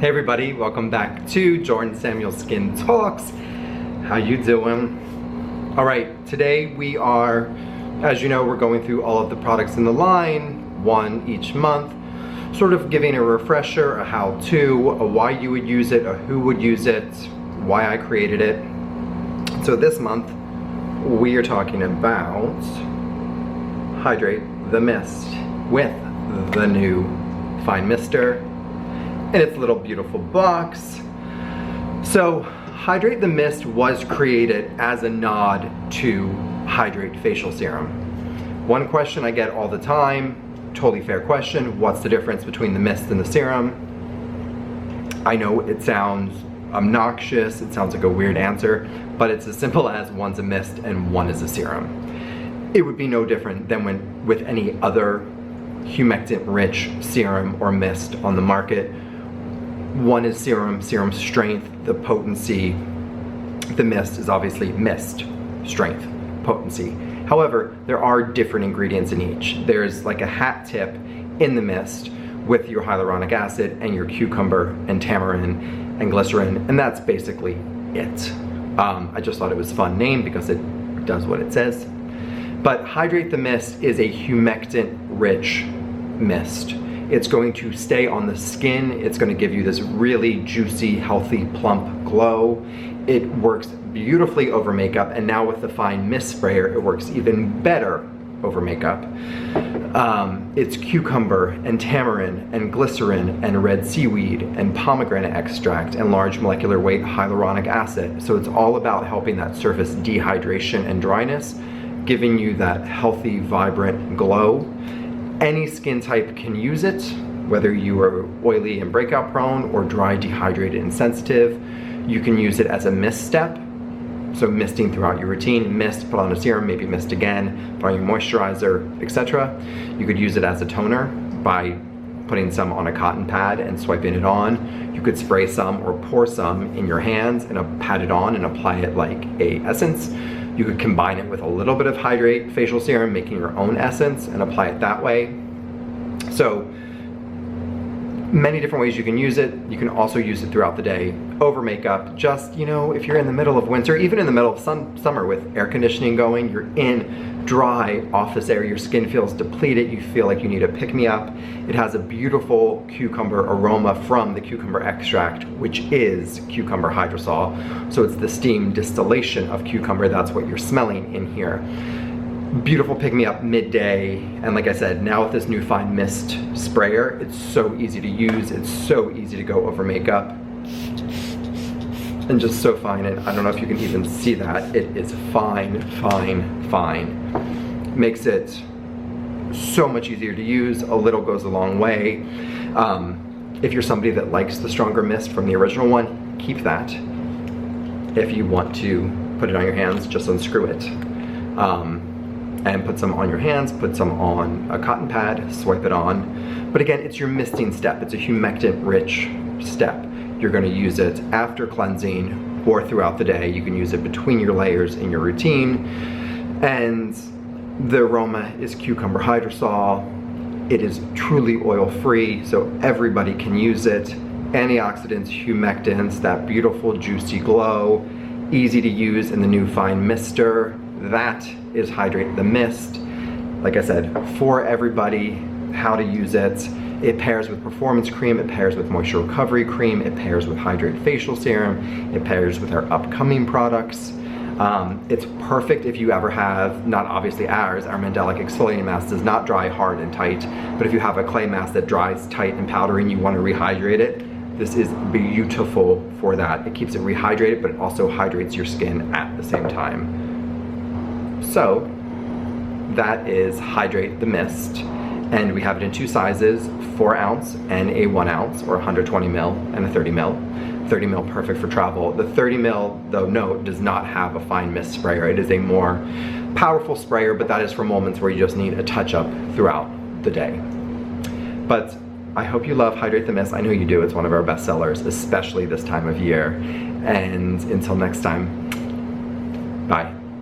Hey everybody, welcome back to Jordan Samuel Skin Talks. How you doing? All right, today we are, as you know, we're going through all of the products in the line, one each month, sort of giving a refresher, a how-to, a why you would use it, a who would use it, why I created it. So this month, we are talking about Hydrate the Mist with the new Fine Mister in its little beautiful box. So Hydrate the Mist was created as a nod to Hydrate Facial Serum. One question I get all the time, totally fair question, what's the difference between the mist and the serum? I know it sounds obnoxious, it sounds like a weird answer, but it's as simple as one's a mist and one is a serum. It would be no different than with any other humectant-rich serum or mist on the market. One is serum strength, the potency. The mist is obviously mist strength, potency. However, there are different ingredients in each. There's like a hat tip in the mist with your hyaluronic acid and your cucumber and tamarind and glycerin, and that's basically it. I just thought it was a fun name because it does what it says. But Hydrate the Mist is a humectant-rich mist. It's going to stay on the skin. It's going to give you this really juicy, healthy, plump glow. It works beautifully over makeup, and now with the Fine Mist sprayer, it works even better over makeup. It's cucumber and tamarind and glycerin and red seaweed and pomegranate extract and large molecular weight hyaluronic acid. So it's all about helping that surface dehydration and dryness, giving you that healthy, vibrant glow. Any skin type can use it, whether you are oily and breakout prone or dry, dehydrated, and sensitive. You can use it as a mist step, so misting throughout your routine, mist, put on a serum, maybe mist again, put on your moisturizer, etc. You could use it as a toner by putting some on a cotton pad and swiping it on. You could spray some or pour some in your hands and pat it on and apply it like a essence. You could combine it with a little bit of Hydrate Facial Serum, making your own essence, and apply it that way. So, many different ways you can use it. You can also use it throughout the day, over makeup. Just, you know, if you're in the middle of winter, even in the middle of summer with air conditioning going, you're in dry office air, your skin feels depleted, you feel like you need a pick-me-up. It has a beautiful cucumber aroma from the cucumber extract, which is cucumber hydrosol. So it's the steam distillation of cucumber, that's what you're smelling in here. Beautiful pick-me-up midday, and like I said, now with this new Fine Mist sprayer, it's so easy to use, it's so easy to go over makeup, and just so fine. And I don't know if you can even see that, it is fine, fine, fine. Makes it so much easier to use. A little goes a long way. If you're somebody that likes the stronger mist from the original one, keep that. If you want to put it on your hands, just unscrew it. And put some on your hands, put some on a cotton pad, swipe it on. But again, it's your misting step. It's a humectant-rich step. You're gonna use it after cleansing or throughout the day. You can use it between your layers in your routine. And the aroma is cucumber hydrosol. It is truly oil-free, so everybody can use it. Antioxidants, humectants, that beautiful juicy glow. Easy to use in the new Fine Mister. That is Hydrate the Mist. Like I said, for everybody, how to use it. It pairs with Performance Cream, it pairs with Moisture Recovery Cream, it pairs with Hydrate Facial Serum, it pairs with our upcoming products. It's perfect if you ever have, not obviously ours, our Mandelic Exfoliating Mask does not dry hard and tight, but if you have a clay mask that dries tight and powdery and you want to rehydrate it, this is beautiful for that. It keeps it rehydrated, but it also hydrates your skin at the same time. So, that is Hydrate the Mist, and we have it in two sizes, 4 ounce and a 1 ounce, or 120 mil and a 30 mil. 30 mil perfect for travel. The 30 mil, though, note, does not have a Fine Mist sprayer. It is a more powerful sprayer, but that is for moments where you just need a touch-up throughout the day. But I hope you love Hydrate the Mist. I know you do. It's one of our best sellers, especially this time of year. And until next time, bye.